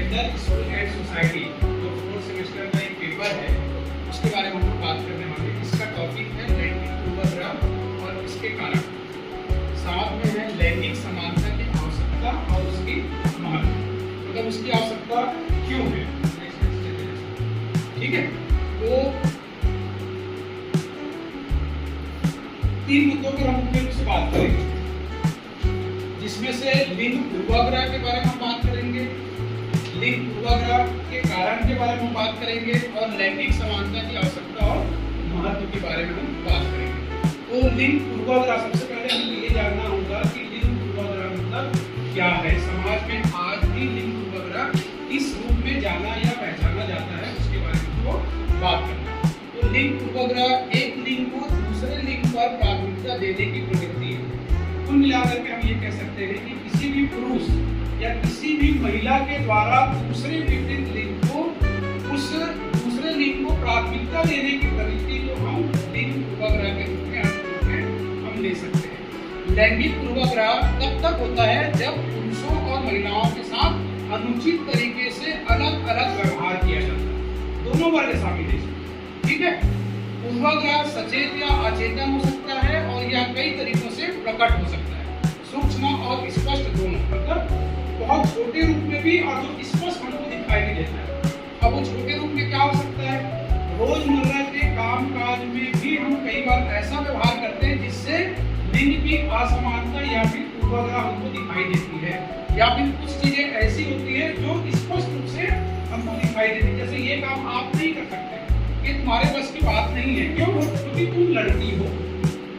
Gender school and society जो 4th semester का एक पेपर है उसके बारे में हम लोग बात करने वाले हैं। इसका टॉपिक है लैंगिक पूर्वाग्रह और इसके कारण, साथ में है लैंगिक समानता की आवश्यकता और उसकी महत्व, मतलब उसकी आवश्यकता क्यों है। ठीक है, तो 3 मुद्दों पर हम मुख्य रूप से बात करेंगे, जिसमें से लिंग पूर्वाग्रह के बारे में हम बात करेंगे, लिंग पूर्वाग्रह के कारण के बारे में हम बात करेंगे और लैंगिक समानता की आवश्यकता और महत्व के बारे में हम बात करेंगे। तो लिंग पूर्वाग्रह, सबसे पहले हमें ये जानना होगा कि लिंग पूर्वाग्रह मतलब क्या है। समाज में आज भी लिंग पूर्वाग्रह किस रूप में जाना या पहचाना जाता है, उसके बारे में हमको बात करना है। तो लिंग पूर्वाग्रह एक लिंग को दूसरे लिंग पर प्राथमिकता देने की प्रवृत्ति है। कुल मिलाकर के हम ये कह सकते हैं कि किसी भी पुरुष या किसी भी महिला के द्वारा दूसरे विपरीत लिंग को, उस दूसरे लिंग को प्राथमिकता देने की प्रवृत्ति को हम लिंग पूर्वाग्रह के रूप में हम ले सकते हैं। लैंगिक पूर्वाग्रह तब तक होता है जब पुरुषों और महिलाओं के साथ अनुचित तरीके से अलग अलग व्यवहार किया जाता है, दोनों वर्ग शामिल है। ठीक है, पूर्वाग्रह सचेत या अचेतन हो सकता है और यह कई तरीकों से प्रकट हो सकता है, सूक्ष्म और स्पष्ट दोनों, मतलब बहुत छोटे रूप में भी और जो स्पष्ट हमको दिखाई भी देता है। अब वो छोटे रूप में क्या हो सकता है, रोजमर्रा के काम काज में भी हम कई बार ऐसा व्यवहार करते हैं जिससे लिंग की असमानता या फिर पूर्वाग्रह हमको दिखाई देती है, या फिर कुछ चीजें ऐसी होती है जो स्पष्ट रूप से हमको दिखाई देती है। जैसे ये काम आप नहीं कर सकते, ये तुम्हारे बस की बात नहीं है, क्यों? क्योंकि तुम लड़की हो।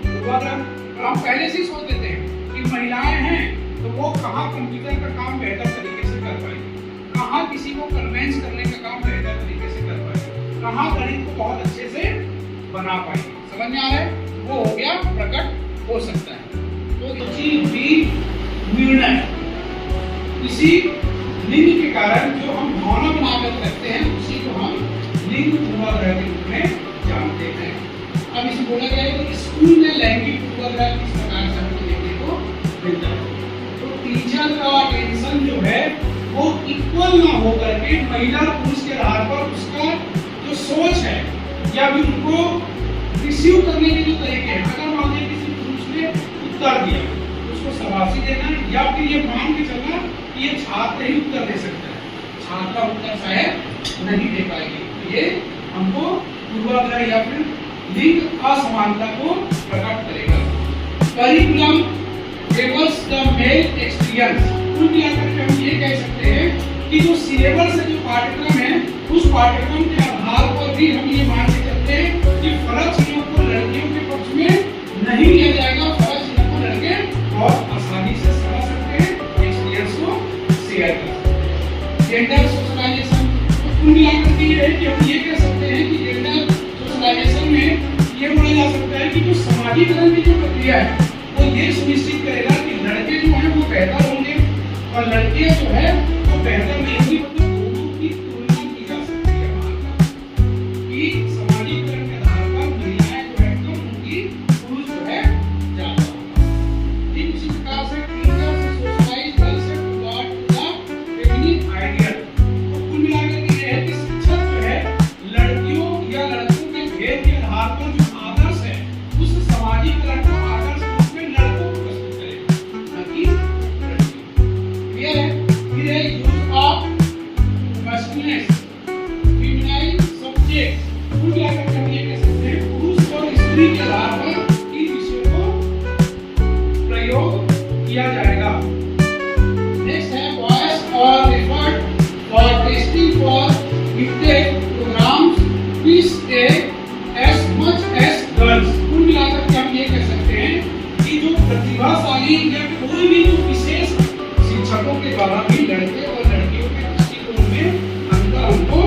पूर्वाग्रह, और हम पहले से ही सोच देते हैं कि महिलाएं हैं तो वो कहाँ कंप्यूटर का काम बेहतर तरीके से कर पाएगी, कहाँ किसी को कन्वेंस करने का काम बेहतर तरीके से कर पाएगी, कहाँ गणित को बहुत अच्छे से बना पाएगी। समझ में आ रहा है? वो हो गया, प्रकट हो सकता है। तो किसी भी निर्णय, किसी लिंग के कारण जो हम भावना बनाकर रखते हैं, उसी को हम लिंग पूर्वाग्रह के रूप में जानते हैं। अब इसे बोला गया है कि स्कूल में लैंगिक पूर्वाग्रह किस प्रकार से हमको देखने को मिलता है। तो टीचर का अटेंशन जो है वो इक्वल ना होकर के महिला पुरुष के आधार पर उसका जो सोच है या भी उनको रिसीव करने के जो तरीके हैं, अगर मान लीजिए किसी पुरुष ने उत्तर दिया तो उसको शाबाशी देना, या फिर ये मान के चलना कि ये छात्र ही उत्तर दे सकता है, छात्रा उत्तर शायद नहीं दे पाएगी। तो ये हमको पूर्वाग्रह या फिर लिंग असमानता को प्रकट करेगा। Curriculum favours the male experience, कुल मिलाकर के हम ये कह सकते हैं कि जो सिलेबस से जो पाठ्यक्रम है, उस पाठ्यक्रम के आधार पर भी हम ये मान के चलते हैं कि फर्क चीजों को लड़कियों के पक्ष में नहीं लिया जाएगा, फर्क चीजों को लड़के बहुत आसानी से समझ सकते हैं, एक्सपीरियंस को शेयर कर सकते हैं। जेंडर सोशलाइजेशन, कुल मिलाकर के ये है कि हम ये कह सकते हैं कि जेंडर सोशलाइजेशन में ये बोला जा सकता है कि जो समाजीकरण की जो प्रक्रिया है वो ये सुनिश्चित करेगा कि लड़के जो हैं वो बेहतर होंगे और लड़कियां जो है वो बेहतर नहीं होंगी, मतलब दोनों की तुलना की जा सकती है कि समाजीकरण के आधार पर महिलाएं जो है कम होंगी, पुरुष जो है ज्यादा होगा। ठीक इसी प्रकार से टीचर से socialise girls toward the feminine ideal, तो कुल मिलाकर के ये है कि शिक्षक जो है लड़कियों या लड़कों के भेद के आधार पर जो आदर्श है उस समाजीकरण को आदर्श रूप में लड़कों को प्रस्तुत करेगा, न कि लड़कियों। क्लियर है? फिर है use of masculine feminine subject, कुल मिलाकर के हम ये कह सकते हैं पुरुष और स्त्री के आधार पर इन विषयों को प्रयोग किया जाएगा। नेक्स्ट है बॉयज और referred for testing for gifted programmes fees as much as girls, कुल मिलाकर के हम ये कह सकते हैं कि जो प्रतिभाशाली या कोई भी जो विशेष शिक्षकों के द्वारा भी लड़के और लड़कियों के दृष्टिकोण में अंतर हमको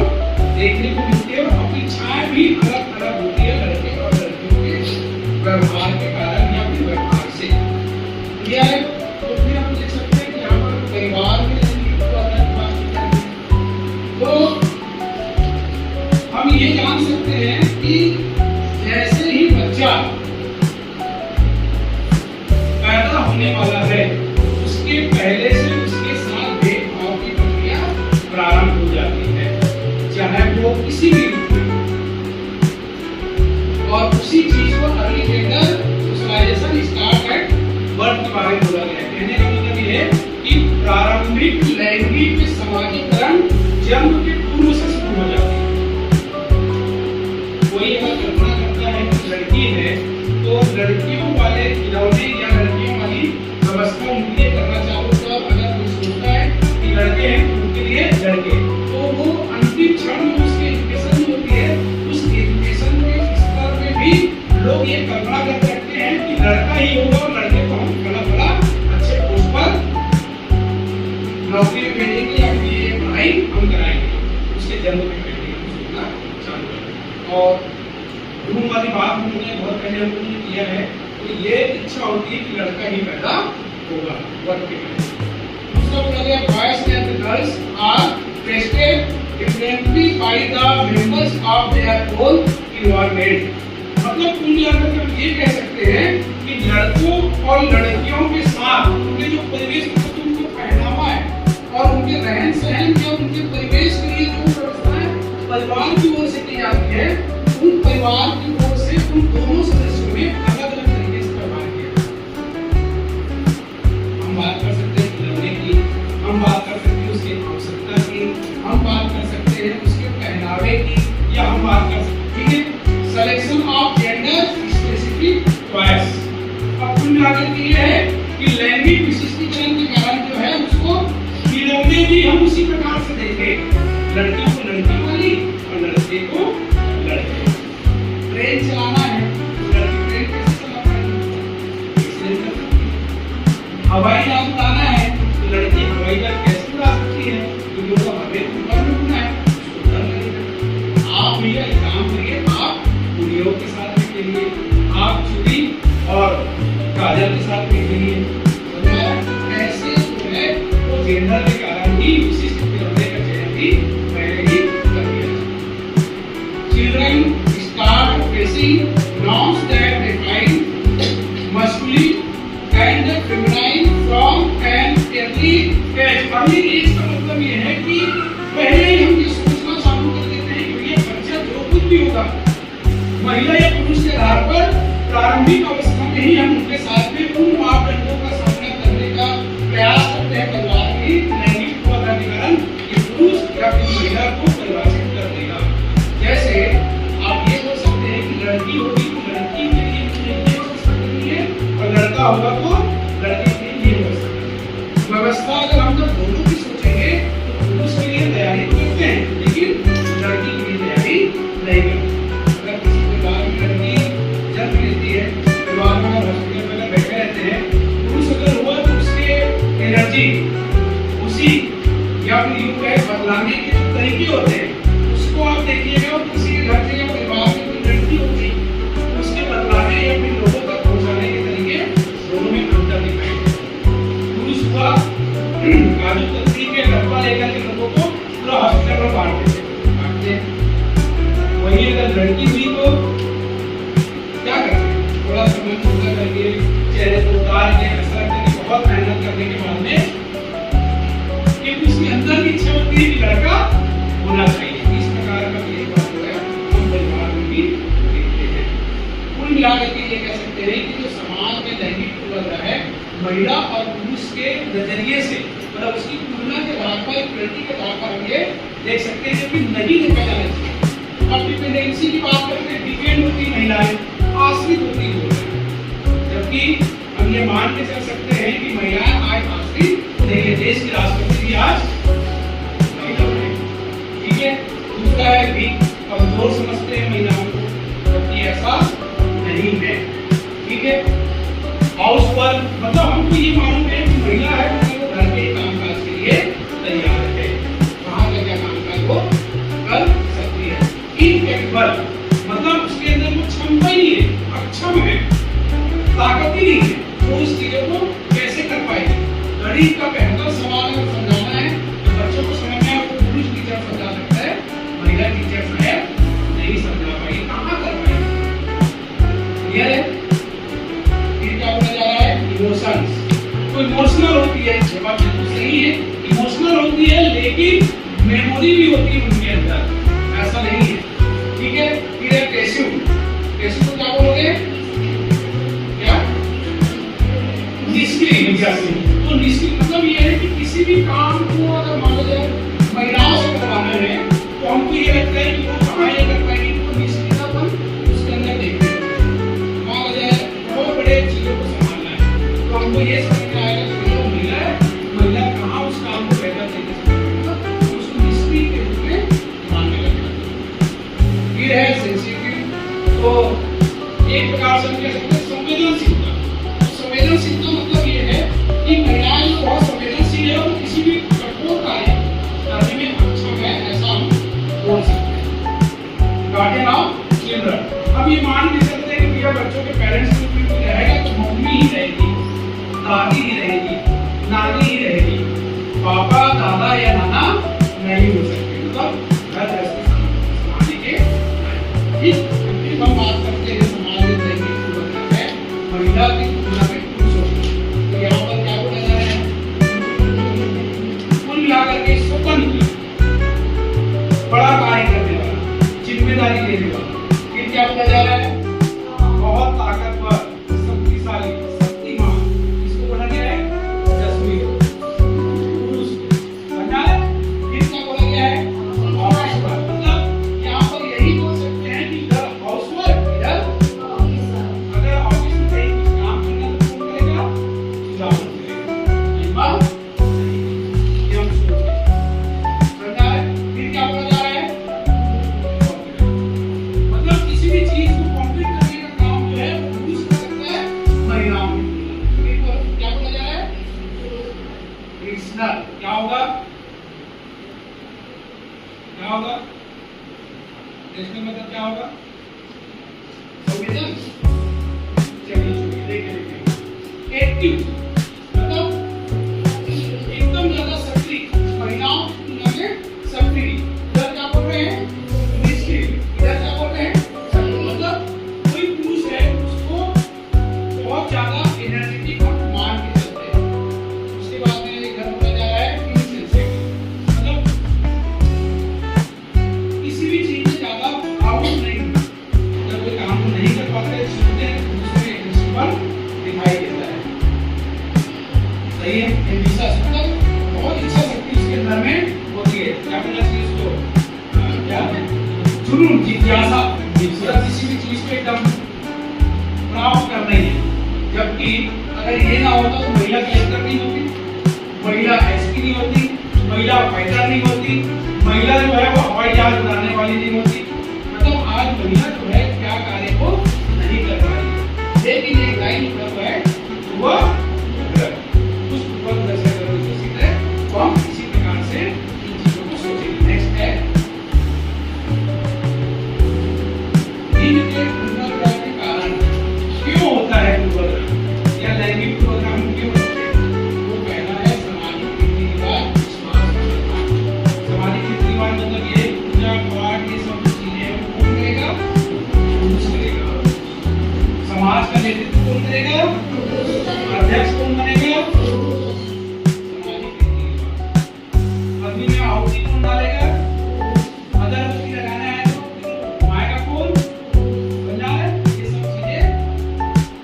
देखने को मिलती है और अपेक्षाएं भी अलग अलग होती है लड़के और लड़कियों के व्यवहार के कारण या फिर व्यवहार से। यह है, तो फिर हम देख सकते हैं कि यहाँ पर परिवार में तो हम ये जान सकते हैं कि जैसे ही बच्चा पैदा होने वाला है उसके पहले से उसके साथ भेदभाव की प्रक्रिया प्रारंभ किसी भी रूप में, और उसी चीज को early gender socialisation start at birth के बारे में बोला गया है। कहने का मतलब ये है कि प्रारंभिक लैंगिक समाजीकरण जन्म के पूर्व से शुरू हो जाती है। कोई अगर कल्पना करता है कि लड़की है तो लड़कियों वाले खिलौने या लड़कियों वाली व्यवस्था उनके लिए करना चाहूँ, तो अगर कोई सोचता है कि लड़के हैं उनके लिए लड़के, तो वो अंतिम क्षण में उसकी एजुकेशन होती है, उस एजुकेशन के स्तर में भी लोग ये कल्पना कर सकते हैं कि लड़का ही होगा और लड़के को हम बड़ा अच्छे पोस्ट पर नौकरी में भेजेंगे या फिर ये पढ़ाई हम कराएंगे, उसके जन्म में भेजेंगे सोचना चालू करें। और रूम वाली बात हमने बहुत पहले हमने किया है, तो ये इच्छा होती है कि लड़का ही पैदा होगा वर्क के लिए। दूसरा बोला गया boys and girls are tested differently by the members of their own environment. मतलब कुल मिलाकर हम ये कह सकते हैं कि लड़कों और लड़कियों के साथ उनके जो परिवेश, उनका पहनावा है और उनके रहन सहन के और उनके परिवेश के लिए जो व्यवस्थाएं परिवार की ओर से की जाती है, उन परिवार की ओर से उन दोनों सदस्यों में अलग अलग तरीके से व्यवहार किया। हम बात कर सकते हैं खिलौने की, हम बात कर सकते हैं उसकी आवश्यकता की, हम बात कर सकते हैं उसके पहनावे की, या हम बात कर सकते हैं selection of gender specific choice. अब कुल मिलाकर के ये है कि लैंगिक विशिष्टीकरण के कारण जो है उसको खिलौने भी हम उसी प्रकार से देंगे, लड़कियों को लड़की वाली और लड़के को लड़के। ट्रेन चलाना है, लड़की ट्रेन कैसे चला पाएगी? हवाई जहाज उड़ाना है तो लड़की हवाई जहाज कैसे उड़ा सकती है? क्योंकि वो हवा में ऊपर में उड़ना है, उसको डर लगेगा। आप भैया एक काम करिए, आप कुड़ियों के साथ में खेलिए, आप चूड़ी और काजल के साथ में खेलिए। ऐसे जो है वो जेंडर के कारण ही विशिष्ट खिलौने का चयन भी पहले ही कर दिया। Children start facing norms that define masculine and feminine from an early age। Early age का मतलब ये है कि पहले ही हम ये सोचना चालू कर देते हैं कि ये बच्चा जो कुछ भी होगा महिला या पुरुष के आधार पर प्रारंभिक अवस्था में ही हम उनके साथ में उन मापदंडों का सामना करने का प्रयास करते हैं। परिवार की लैंगिक पूर्वाधिकरण ये पुरुष या फिर महिला को परिभाषित कर देगा। जैसे आप ये बोल सकते हैं कि लड़की होगी तो लड़की के लिए ये व्यवस्था करनी है और लड़का होगा तो लड़के के लिए ये व्यवस्था करनी है। व्यवस्था अगर हम लोग दोनों की सोचेंगे तो पुरुष के लिए तैयारी करते हैं लेकिन लड़की के लिए तैयारी नहीं करते। अगर किसी परिवार में लड़की जन्म लेती है, परिवार में हॉस्पिटल में बैठे रहते हैं, पुरुष अगर हुआ तो उसके एनर्जी उसी या फिर यूं कहे बदलाने के जो तरीके होते हैं उसको आप देखिएगा, और किसी के घर से या परिवार में कोई लड़की होती उसके बदलाने या फिर लोगों तक पहुंचाने के तरीके दोनों में अंतर दिखाई देता है। पुरुष हुआ काजू कतरी के डब्बा लेकर के लोगों को पूरा हॉस्पिटल में बांटते हैं, वही अगर लड़की हुई तो क्या करते हैं? थोड़ा समय पूरा करके चेहरे को उतार के कसरत करके बहुत मेहनत करने के बाद में एक उसके अंदर की इच्छा होती है कि लड़का होना चाहिए। इस प्रकार का एक बात जो है हम परिवार में भी देखते हैं। कुल मिलाकर के ये कह सकते हैं कि जो समाज में लैंगिक पूर्वाग्रह है महिला और पुरुष के नजरिए से, मतलब उसकी तुलना के आधार पर इक्वलिटी के आधार पर हम ये देख सकते हैं कि नहीं देखा जाना चाहिए। अब डिपेंडेंसी की बात करते हैं, डिपेंड होती महिलाएं, आश्रित होती है, जबकि हम ये मान के चल सकते हैं कि महिलाएं आज आश्रित नहीं है। देश की राष्ट्रपति भी आज महिला है, ठीक है। दूसरा है भी कमजोर समझते हैं महिलाओं को, जबकि ऐसा नहीं है, ठीक है। हाउस वर्क मतलब हमको ये मालूम है कि महिला है मतलब वो घर के कामकाज के लिए तैयार है, वहां का क्या कामकाज वो कर सकती है। इनकेपेबल मतलब उसके अंदर वो क्षमता ही नहीं है, अक्षम है, ताकत ही नहीं है, वो उस चीजों को कैसे कर पाएगी। गणित का बेहतर सवाल अगर समझाना है तो बच्चों को समझ में आपको पुरुष टीचर समझा सकता है, महिला टीचर शायद नहीं समझा पाएगी, कहाँ कर पाएगी। क्लियर है? फिर क्या बोला जा रहा है? इमोशंस। तो इमोशनल होती है, ये बात बिल्कुल सही है, इमोशनल होती है लेकिन मेमोरी भी होती है उनके अंदर। ऐसा नहीं है कि वो कहाँ ये कर पाएगी, तो निश्चित अपन उसके अंदर देखेंगे। वहाँ वजह है बहुत बड़े चीजों को संभालना है, तो हमको ये समझ में आएगा कि जो महिला है, महिला कहाँ उस काम को बेहतर तरीके से करेगा, उसको निष्क्रिय के रूप में ध्यान में रखना। फिर है सेंसिटिव, तो एक प्रकार से हम कह सकते हैं संवेदनशीलता। संवेदनशीलता मतलब ये है कि महिलाएं जो बहुत संवेदनशील है, वो किसी भी कठोर कार्य करने में अक्षम है, ऐसा हम बोल सकते हैं। गार्डियन ऑफ चिल्ड्रन, अब ये मान भी सकते हैं कि भैया बच्चों के पेरेंट्स के रूप में कोई रहेगा तो मम्मी ही रहेगी, दादी ही रहेगी, नानी ही रहेगी, पापा दादा या नाना नहीं हो सकते, मतलब घर गृहस्थी संभालने के। ठीक, हम बात करते हैं समाज में लैंगिक पूर्वाग्रह है, महिला की तुलना में पुरुषों की, तो यहाँ पर क्या बोला जा रहा है, कुल मिलाकर के स्वतंत्र, बड़ा कार्य करने वाला, जिम्मेदारी लेने वाला। फिर क्या बोला जा रहा है, बहुत ताकतवर, शक्तिशाली, शक्तिमान, इसको बोला गया है जस्मी पुरुष। समझा? फिर क्या बोला गया है, मतलब यहाँ पर यही बोल सकते हैं कि इधर हाउसवाइफ, इधर अगर ऑफिस में कहीं कुछ काम करना है तो कौन करेगा, सुजान करेगा। ये बात ये हम सोच रहे हैं। समझा है? फिर क्या बोला जा रहा है, मतलब किसी भी चीज को कंप्लीट करने का काम जो है वो पुरुष कर सकता है, महिलाओं की तुलना में। क्या बोला जा रहा है, रीजनल। क्या होगा, क्या होगा, रीजनल मतलब क्या होगा, संवेदन। चलिए देखें, एक्टिव मतलब एकदम ज्यादा सक्रिय, महिलाओं की तुलना में सक्रिय। इधर क्या बोल रहे हैं, निष्क्रिय, इधर क्या बोल रहे हैं, सक्रिय। मतलब कोई पुरुष है उसको बहुत ज्यादा एनर्जेटिक और मान के चलते हैं। उसके बाद में इधर बोला जा रहा है इनसेंसिटिव, मतलब किसी भी चीज में ज्यादा आउट नहीं होता, जब कोई काम को नहीं कर पाते सुनते हैं दूसरे प्रिंसिपल दिखाई देता है। सही है, एम्बिशियस मतलब बहुत इच्छा शक्ति उसके अंदर में होती है। क्या बोलना चाहिए इसको, क्या जुनून, जिज्ञासा, किसी भी चीज को एकदम प्राप्त करना ही है। जबकि अगर ये ना होता तो महिला कलेक्टर नहीं होती, महिला एसपी नहीं होती, महिला फाइटर नहीं होती, महिला जो है वो हवाई जहाज उड़ाने वाली नहीं होती। मतलब आज महिला जो है क्या कार्य को नहीं कर पा रही, लेकिन एक लाइन मतलब है वह उस उपग्रह से अगर विकसित है तो हम इसी प्रकार से इन चीजों को सोचेंगे। नेक्स्ट है लिंग के पूर्वाग्रह के कारण क्यों होता है पूर्वाग्रह या लैंगिक पूर्वाग्रह हम क्यों होते हैं। वो पहला है सामाजिक रीति रिवाज, विश्वास और श्रद्धा। सामाजिक रीति रिवाज मतलब ये पूजा पाठ ये सब चीजें कौन करेगा, पुरुष करेगा। समाज का नेतृत्व कौन करेगा, अध्यक्ष कौन बनेगा, सामाजिक रीति रिवाज। अग्नि में आहुति कौन डालेगा, अगरबत्ती लगाना है तो घुमाएगा कौन, समझा है। ये सब चीजें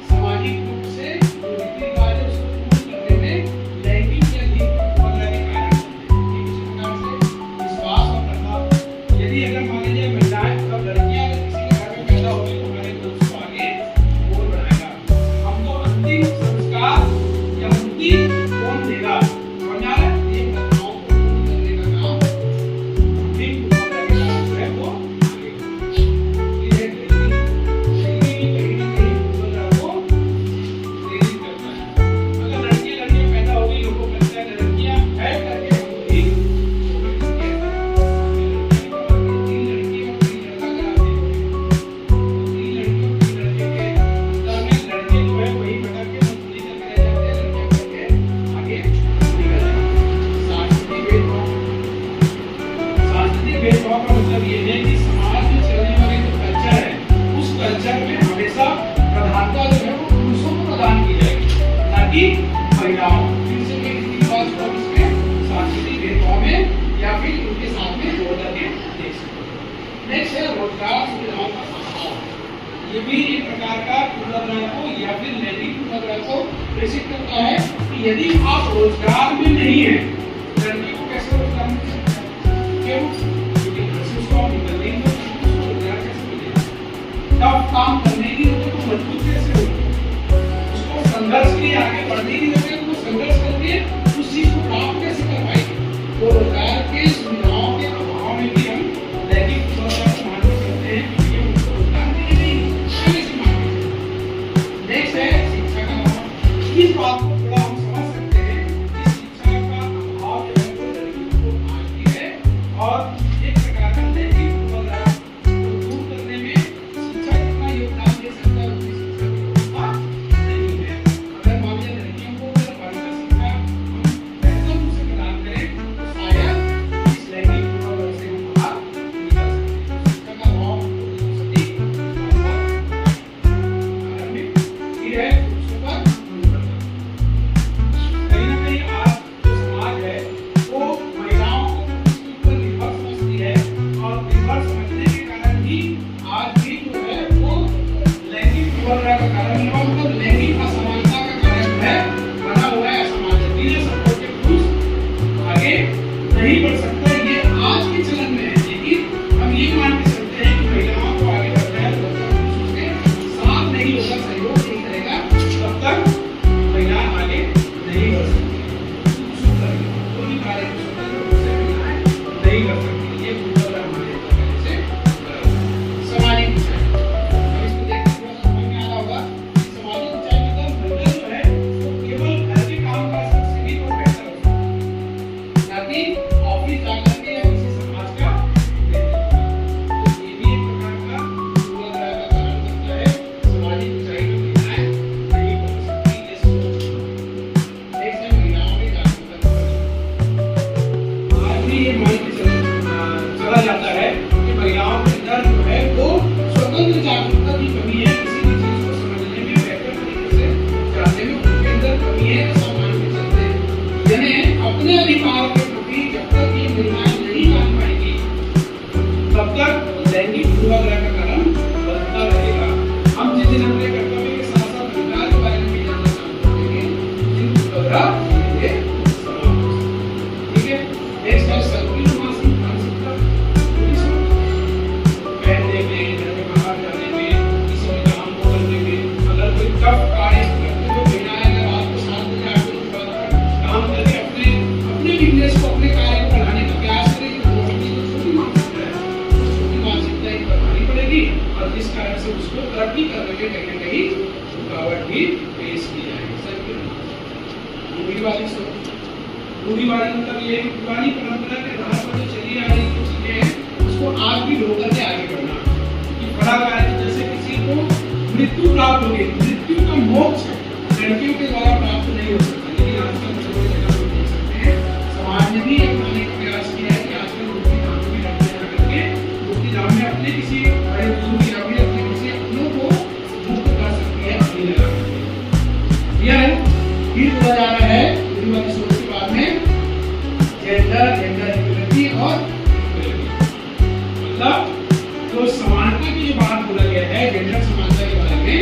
सामाजिक रूप से जो रीति रिवाज है उसको पूर्ण करने में लैंगिक या लिंग पूर्वाग्रह के कारण होते हैं। इसी प्रकार से विश्वास और श्रद्धा, यदि अगर मान लीजिए महिलाएं मतलब लड़कियां अगर किसी के घर में पैदा होती तो हमारे वंश को आगे और बढ़ाएगा। हमको अंतिम संस्कार या मुक्ति कौन देगा, समझा है। ये घटनाओं को पूर्ण करने का काम लिंग पूर्वाग्रह के कारण जो है वो आगे ये कहीं ना कहीं पूर्वाग्रह को प्रेरित करता है। अगर लड़कियां पैदा हो गई, लोगों को लगता है लड़कियां है करके हम एक तीन लड़कियों और तीन लड़का कराते हैं, तीन लड़कियों तीन लड़के के अंदर में लड़के जो है वही भटक के मजदूरी करके रह जाते हैं, लड़कियां करके आगे निकल जाते हैं। सांस्कृतिक भेदभाव, सांस्कृतिक भेदभाव का मतलब ये है कि समाज में चलने वाले जो कल्चर है उस कल्चर में हमेशा प्रधानता जो है वो पुरुषों को प्रदान की जाएगी, ना कि महिलाओं। फिर से कोई रीति रिवाज को इसमें सांस्कृतिक भेदभाव में या फिर उनके साथ में जोड़ करके देख सकते हैं। नेक्स्ट है रोजगार सुविधाओं का अभाव। ये भी एक प्रकार का पूर्वाग्रह को या फिर लैंगिक पूर्वाग्रह को प्रेषित करता है कि यदि आप रोजगार में नहीं है, लड़की को कैसे रोजगार मिल सकता है, क्यों, क्योंकि घर से उसको निकलने पूर्वाग्रह का कारण बनता रहेगा। हम जिस दिन अपने कर्तव्य के साथ साथ अधिकार के बारे में भी जानना चालू करेंगे, इन पूर्वाग्रह धीरे समाप्त हो जाएंगे। ठीक है, नेक्स्ट है सर्कुलर मासिक मानसिकता। पहनने में, घर के बाहर जाने में, किसी भी काम को करने में, अगर कोई टफ कार्य करते हुए महिलाएं अगर रात को 7 बजे 8 बजे काम करके अपने बिजनेस को, अपने कार्य को बढ़ाने का प्रयास करेगी, तो वो अपनी जो छोटी मानसिकता है, उस छोटी मानसिकता ही बढ़ानी पड़ेगी और जिस कारण से उसको तरक्की करने में कहीं ना कहीं रुकावट भी पेश की जाएगी। सर्कुलर रूढ़िवादी सोच। रूढ़िवादी मतलब ये पुरानी परंपरा के आधार पर जो चली आ रही कुछ चीजें हैं, उसको आज भी लोग करके आगे बढ़ना। कि बड़ा कार्य जैसे किसी को मृत्यु प्राप्त होगी, मृत्यु का मोक्ष लड़कियों के द्वारा प्राप्त नहीं हो सकता, लेकिन आजकल बड़े जगह पर देख सकते हैं समाज ने भी अपनाने का प्रयास किया है कि आजकल मुक्ति धाम में लड़के जा करके मुक्ति धाम में अपने किसी बड़े बुजुर्ग या भी अपने किसी अपनों को मुक्त कर सकती है अपनी लगा करके। यह फिर बोला जा रहा है रूढ़िवादी सोच के बाद में जेंडर इक्वलिटी और मतलब जो समानता की जो बात बोला गया है, जेंडर समानता के बारे में,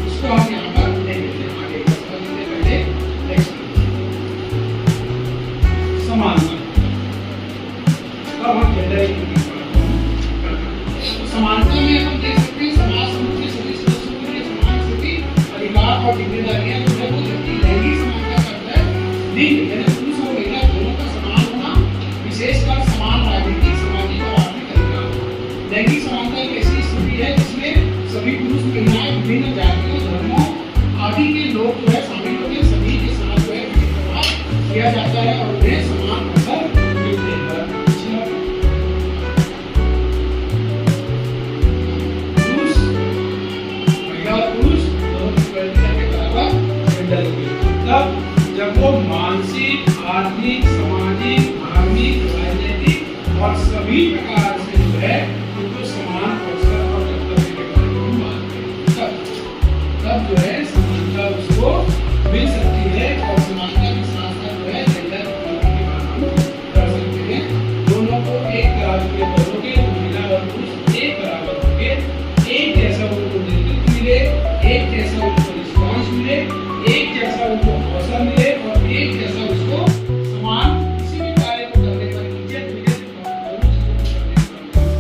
उसको हम यहाँ पर नहीं मिलते हैं। आगे समझने पहले नेक्स्ट समानता, तब हम जेंडर इक्वलिटी की बात करते हैं। तो समानता में हम देख सकते हैं समाज समूह के सभी सदस्यों के लिए समान स्थिति, अधिकार और जिम्मेदारियां जो है वो व्यक्ति लैंगिक समानता करता है। लिंग यानी पुरुष और महिला दोनों का समान होना, विशेषकर समान राजनीतिक, सामाजिक और आर्थिक अधिकार। लैंगिक समानता एक ऐसी स्थिति है जिसमें सभी पुरुष महिलाएं विभिन्न जातियों, धर्मों आदि के लोग जो है शामिल होकर सभी के साथ जो है भेदभाव किया जाता है और उन्हें समान अवसर मिलते हैं। पुरुष महिला और पुरुष दोनों की इक्वलिटी के बराबर जेंडर इक्वलिटी, मतलब जब वो मानसिक, आर्थिक, सामाजिक, धार्मिक, राजनीतिक और सभी प्रकार से जो है उनको समान अवसर और कर्तव्य के बारे में हम बात करें, तब जो है समानता उसको मिल सकती है और समानता के साथ साथ जो है जेंडर इक्वलिटी की बात हम कर सकते हैं। दोनों को एक बराबर के करोगे, महिला और पुरुष एक बराबर होंगे, एक जैसा उनको नेतृत्व मिले, एक जैसा उनको रिस्पॉन्स मिले, एक जैसा उनको अवसर मिले और एक जैसा उसको समान किसी भी कार्य को करने पर इज्जत मिले, दोनों चीजों को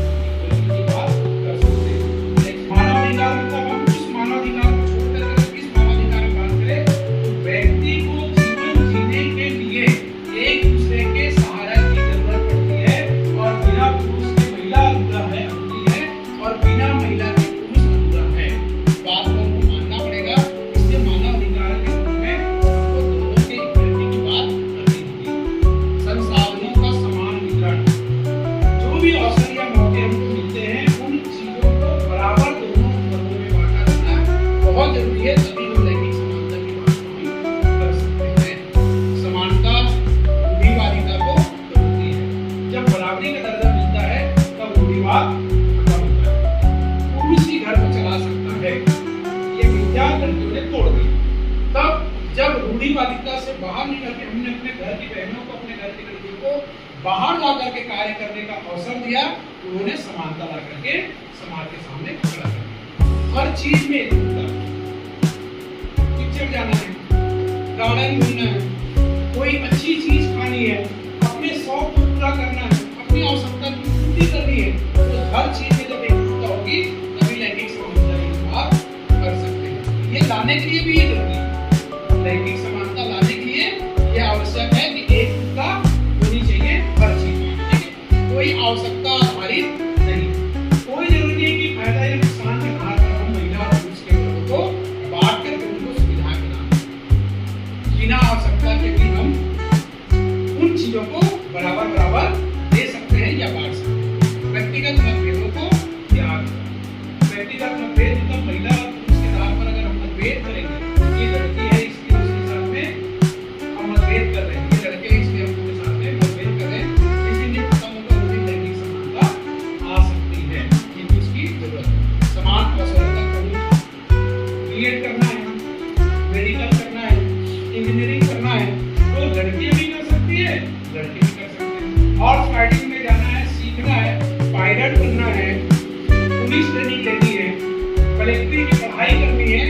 करने पर की बात कर सकते हैं। मानवाधिकार मतलब हम किस मानवाधिकार को छोड़ करके किस मानवाधिकार की बात करें, तो व्यक्ति को जीवन जीने के लिए एक दूसरे के सहारा की जरूरत पड़ती है और बिना पुरुष के महिला अधूरा है और बिना महिला के पुरुष अधूरा है। बात को हमको मानना पड़ेगा, इसलिए मानवाधिकार के रूप में हमको दोनों के इक्वलिटी की बात करनी होगी। संसाधनों का समान वितरण, जो भी अवसर या मौके हमको मिलते हैं उन चीजों को बराबर दोनों वर्गों में बांटा जाना बहुत जरूरी है, तभी हम लैंगिक समानता की बात हम कर सकते हैं। समानता रूढ़िवादिता को तोड़ती है। जब बराबरी का दर्जा मिलता है तब रूढ़िवाद खत्म होता है, पुरुष ही घर को चला सकता है, ये मिथ्या लड़कियों ने तोड़ दी। तब जब रूढ़िवादिता से बाहर निकल के हमने अपने घर की बहनों को, अपने घर की लड़कियों को बाहर ला करके कार्य करने का अवसर दिया, उन्होंने समानता ला करके समाज के सामने खड़ा कर दिया। हर चीज में पिक्चर जाना है, गार्डन घूमना है, कोई अच्छी चीज खानी है, अपने शौक को पूरा करना है, अपनी आवश्यकता की पूर्ति करनी है, तो हर चीज में जब एकजुटता होगी तभी लैंगिक समानता की बात कर सकते हैं। ये लाने के लिए भी ये जरूरी है, लैंगिक समानता लाने के लिए ये आवश्यक है कि एकजुटता होनी चाहिए हर चीज में। ठीक है, कोई आवश्यकता आधारित नहीं, कोई जरूरी नहीं कि फायदा या नुकसान के आधार पर हम महिला और पुरुष के वर्गों को बांट करके उनको सुविधा देना, बिना आवश्यकता के भी हम उन चीजों को बराबर बराबर दे सकते हैं या बांट सकते हैं। व्यक्तिगत मतभेदों को त्याग, व्यक्तिगत मतभेद मतलब महिला और पुरुष के आधार पर अगर हम मतभेद करेंगे, पुलिस ट्रेनिंग लेनी है, कलेक्ट्री की पढ़ाई करनी है,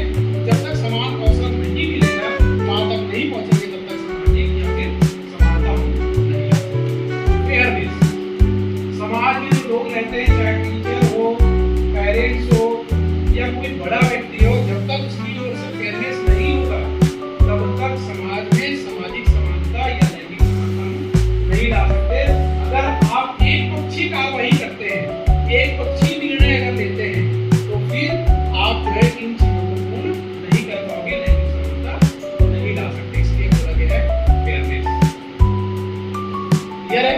जब तक समान अवसर नहीं मिलेगा, वहां तक नहीं पहुंचेंगे, तब तक सामाजिक या फिर समानता नहीं आती। फेयरनेस, समाज में जो लोग रहते हैं, चाहे टीचर हो, पेरेंट्स हो या कोई बड़ा व्यक्ति हो, जब तक उसकी जो फेयरनेस नहीं होगा, तब तक समाज में सामाजिक समानता या लैंगिक समानता नहीं ला सकते। अगर आप एक पक्षी कार्रवाई करते हैं, एक पक्षी निर्णय अगर लेते हैं, तो फिर आप जो है इन चीजों को पूर्ण नहीं कर पाओगे, लैंगिक समानता नहीं ला सकते। इसलिए बोला गया है फेयरनेस। क्लियर है?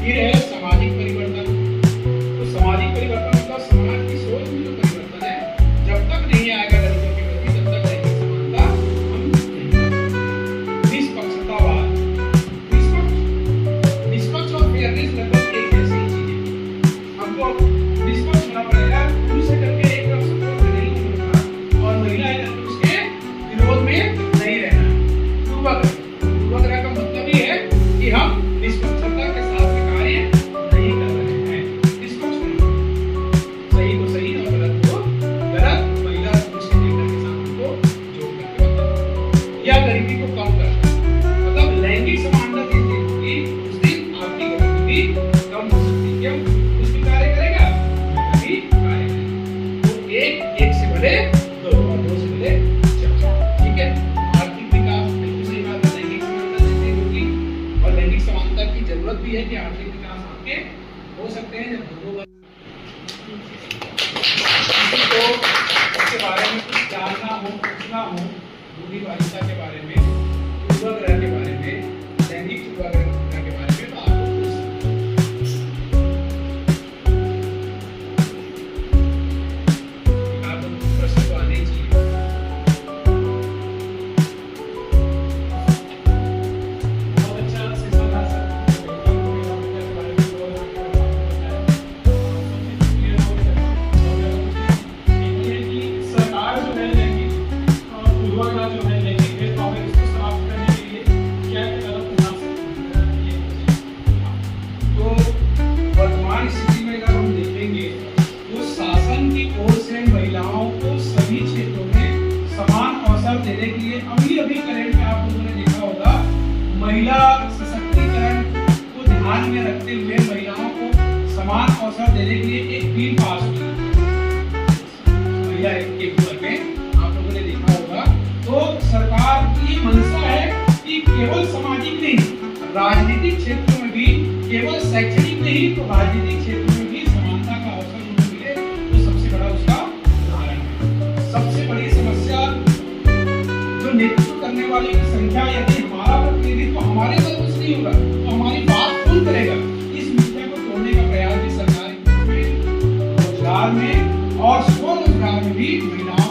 फिर है सामाजिक परिवर्तन। तो सामाजिक परिवर्तन मतलब समाज की सोच में जो परिवर्तन है, जब तक नहीं आएगा लड़कियों के प्रति, तब तक लैंगिक समानता हम नहीं ला सकते। निष्पक्षतावाद, निष्पक्ष और फेयरनेस लगभग एक जैसी चीज है। हमको निष्पक्ष होना पड़ेगा, पुरुष करके एक तरफ सपोर्ट नहीं होना और महिला है तो उसके विरोध में नहीं रहना। पूर्वाग्रह का मतलब ये है कि हम निष्पक्षता के साथ कार्य नहीं कर रहे हैं। निष्पक्ष होना, सही को सही और गलत को गलत, महिला पुरुष के निर्णय के साथ उनको जोड़ करके बताना, या गरीबी को कम करना। मतलब लैंगिक समानता जिस दिन होगी, उस दिन आपकी गरीबी कम हो सकती है। क्यों? कुछ भी कार्य करेगा, भी कार्य करेगा। तो एक से भले दो और दो से भले चार। ठीक है? आर्थिक विकास, बिल्कुल सही बात है, लैंगिक समानता जितनी होगी, और लैंगिक समानता की जरूरत भी है कि आर्थिक विकास आपके हो सकते हैं जब दोनों तो इसके बारे में कुछ जानना हो, पूछना हो, रूढ़िवादिता के बारे में, पूर्वाग्रह के बारे में, लैंगिक पूर्वाग्रह के बारे में, तो आपको पूछ आपको प्रश्न तो आने ही चाहिए। बहुत अच्छा सेशन था सर। सरकार जो है लैंगिक पूर्वाग्रह जो है लैंगिक भेदभाव है, इसको समाप्त करने के लिए क्या कदम उठा सकते हैं? तो वर्तमान स्थिति में अगर हम देखेंगे, तो शासन की ओर से महिलाओं को सभी क्षेत्रों में समान अवसर देने के लिए अभी करंट में आप लोगों ने देखा होगा, महिला सशक्तिकरण को ध्यान में रखते हुए महिलाओं को समान अवसर देने के लिए एक बिल पास हुई महिला के ऊपर में, आप लोगों ने देखा होगा। तो सरकार की मंशा है कि केवल सामाजिक नहीं, राजनीतिक क्षेत्रों में भी, केवल शैक्षणिक नहीं तो राजनीतिक क्षेत्रों में भी समानता का अवसर उन्हें मिले। तो सबसे बड़ा उसका उदाहरण है। सबसे बड़ी समस्या जो नेतृत्व करने वाले की संख्या, यदि हमारा प्रतिनिधित्व हमारे पर कुछ नहीं होगा तो हमारी बात कौन करेगा? इस मिथ्या को तोड़ने का प्रयास भी सरकार रोजगार में और स्वरोजगार में भी महिलाओं